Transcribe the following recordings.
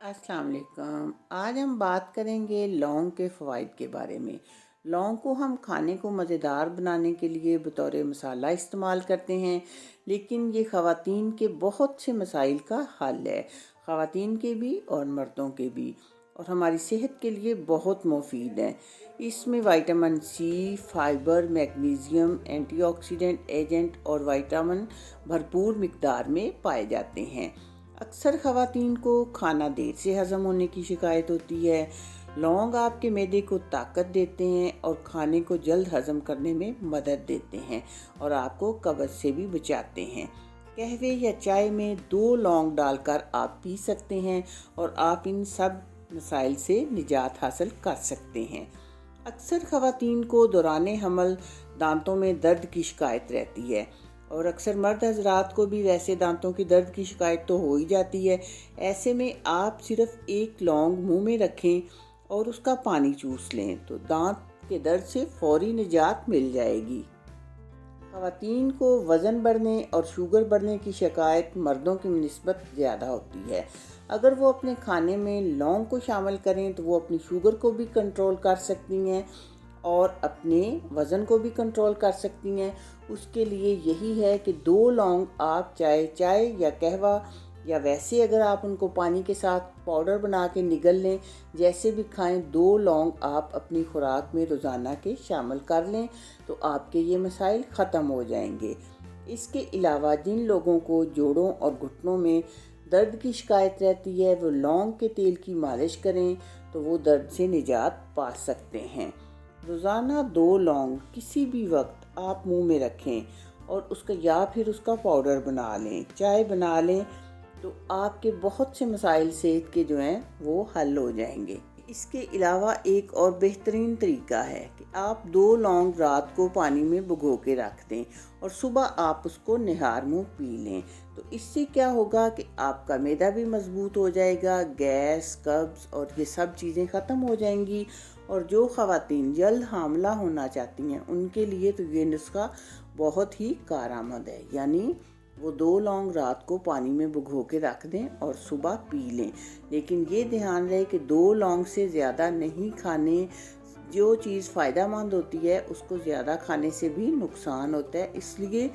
السلام علیکم۔ آج ہم بات کریں گے لونگ کے فوائد کے بارے میں۔ لونگ کو ہم کھانے کو مزیدار بنانے کے لیے بطور مسالہ استعمال کرتے ہیں، لیکن یہ خواتین کے بہت سے مسائل کا حل ہے، خواتین کے بھی اور مردوں کے بھی، اور ہماری صحت کے لیے بہت مفید ہے۔ اس میں vitamin C, fibre, magnesium, antioxidant agent اور وٹامن بھرپور مقدار میں پائے جاتے ہیں۔ اکثر خواتین کو کھانا دیر سے ہضم ہونے کی شکایت ہوتی ہے۔ لونگ آپ کے معدے کو طاقت دیتے ہیں اور کھانے کو جلد ہضم کرنے میں مدد دیتے ہیں اور آپ کو قبض سے بھی بچاتے ہیں۔ قہوے یا چائے میں 2 لونگ ڈال کر آپ پی سکتے ہیں اور آپ ان سب مسائل سے نجات حاصل کر سکتے ہیں۔ اکثر خواتین کو دوران حمل دانتوں میں درد کی شکایت رہتی ہے، اور اکثر مرد حضرات کو بھی ویسے دانتوں کی درد کی شکایت تو ہو ہی جاتی ہے۔ ایسے میں آپ صرف 1 لونگ منہ میں رکھیں اور اس کا پانی چوس لیں تو دانت کے درد سے فوری نجات مل جائے گی۔ خواتین کو وزن بڑھنے اور شوگر بڑھنے کی شکایت مردوں کی نسبت زیادہ ہوتی ہے۔ اگر وہ اپنے کھانے میں لونگ کو شامل کریں تو وہ اپنی شوگر کو بھی کنٹرول کر سکتی ہیں اور اپنے وزن کو بھی کنٹرول کر سکتی ہیں۔ اس کے لیے یہی ہے کہ 2 لونگ آپ چائے یا قہوہ یا ویسے اگر آپ ان کو پانی کے ساتھ پاؤڈر بنا کے نگل لیں، جیسے بھی کھائیں، 2 لونگ آپ اپنی خوراک میں روزانہ کے شامل کر لیں تو آپ کے یہ مسائل ختم ہو جائیں گے۔ اس کے علاوہ جن لوگوں کو جوڑوں اور گھٹنوں میں درد کی شکایت رہتی ہے، وہ لونگ کے تیل کی مالش کریں تو وہ درد سے نجات پا سکتے ہیں۔ روزانہ 2 لونگ کسی بھی وقت آپ منہ میں رکھیں اور اس کا پاؤڈر بنا لیں، چائے بنا لیں تو آپ کے بہت سے مسائل صحت کے جو ہیں وہ حل ہو جائیں گے۔ اس کے علاوہ ایک اور بہترین طریقہ ہے کہ آپ 2 لونگ رات کو پانی میں بھگو کے رکھ دیں اور صبح آپ اس کو نہار منہ پی لیں۔ تو اس سے کیا ہوگا کہ آپ کا معدہ بھی مضبوط ہو جائے گا، گیس، قبض اور یہ سب چیزیں ختم ہو جائیں گی، اور جو خواتین جلد حاملہ ہونا چاہتی ہیں ان کے لیے تو یہ نسخہ بہت ہی کارآمد ہے۔ یعنی وہ 2 لونگ رات کو پانی میں بھگو کے رکھ دیں اور صبح پی لیں، لیکن یہ دھیان رہے کہ 2 لونگ سے زیادہ نہیں کھانے۔ جو چیز فائدہ مند ہوتی ہے اس کو زیادہ کھانے سے بھی نقصان ہوتا ہے، اس لیے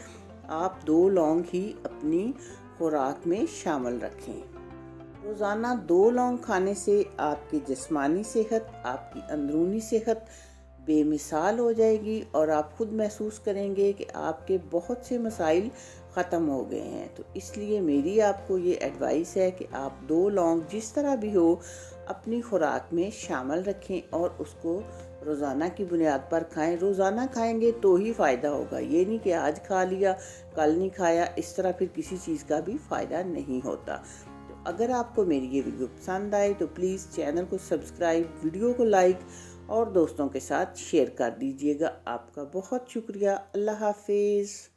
آپ 2 لونگ ہی اپنی خوراک میں شامل رکھیں۔ روزانہ 2 لونگ کھانے سے آپ کی جسمانی صحت، آپ کی اندرونی صحت بے مثال ہو جائے گی اور آپ خود محسوس کریں گے کہ آپ کے بہت سے مسائل ختم ہو گئے ہیں۔ تو اس لیے میری آپ کو یہ ایڈوائس ہے کہ آپ 2 لونگ جس طرح بھی ہو اپنی خوراک میں شامل رکھیں اور اس کو روزانہ کی بنیاد پر کھائیں۔ روزانہ کھائیں گے تو ہی فائدہ ہوگا، یہ نہیں کہ آج کھا لیا کل نہیں کھایا، اس طرح پھر کسی چیز کا بھی فائدہ نہیں ہوتا۔ تو اگر آپ کو میری یہ ویڈیو پسند آئے تو پلیز چینل کو سبسکرائب، ویڈیو کو لائک اور دوستوں کے ساتھ شیئر کر دیجیے گا۔ آپ کا بہت شکریہ۔ اللہ حافظ۔